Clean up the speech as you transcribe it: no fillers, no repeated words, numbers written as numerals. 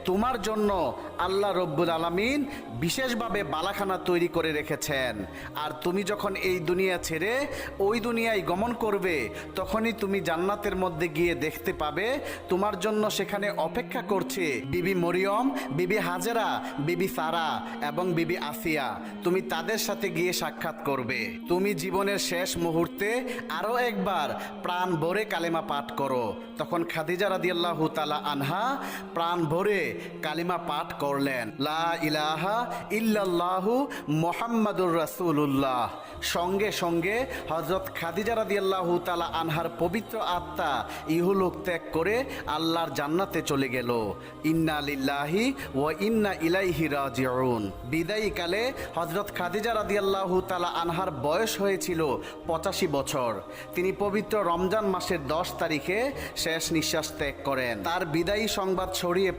তোমার জন্য আল্লাহ রব্বুল আলামিন বিশেষভাবে বালাখানা তৈরি করে রেখেছেন। আর তুমি যখন এই দুনিয়া ছেড়ে ওই দুনিয়ায় গমন করবে, তখনই তুমি জান্নাতের মধ্যে গিয়ে দেখতে পাবে তোমার জন্য সেখানে অপেক্ষা করছে বিবি মরিয়ম, বিবি হাজেরা, বিবি সারা এবং বিবি আসিয়া। তুমি তাদের সাথে গিয়ে সাক্ষাৎ করবে। তুমি জীবনের শেষ মুহূর্তে আরও একবার প্রাণ ভরে কালেমা পাঠ করো। তখন খাদিজা রাদিয়াল্লাহু তাআলা আনহা প্রাণ ভরে কালিমা পাঠ করলেন, লা ইলাহা ইল্লাল্লাহু মুহাম্মাদুর রাসূলুল্লাহ। সঙ্গে সঙ্গে হযরত খাদিজা রাদিয়াল্লাহু তাআলা আনহার পবিত্র আত্মা ইহলোক ত্যাগ করে আল্লাহর জান্নাতে চলে গেল। ইন্না লিল্লাহি ওয়া ইন্না ইলাইহি রাজিউন। বিদায়ীকালে হযরত খাদিজা রাদিয়াল্লাহু তাআলা আনহার বয়স হয়েছিল 85 বছর। তিনি পবিত্র রমজান মাসের 10 তারিখে শেষ নিঃশ্বাস ত্যাগ করেন। তার বিদায়ী সংবাদ ছড়িয়ে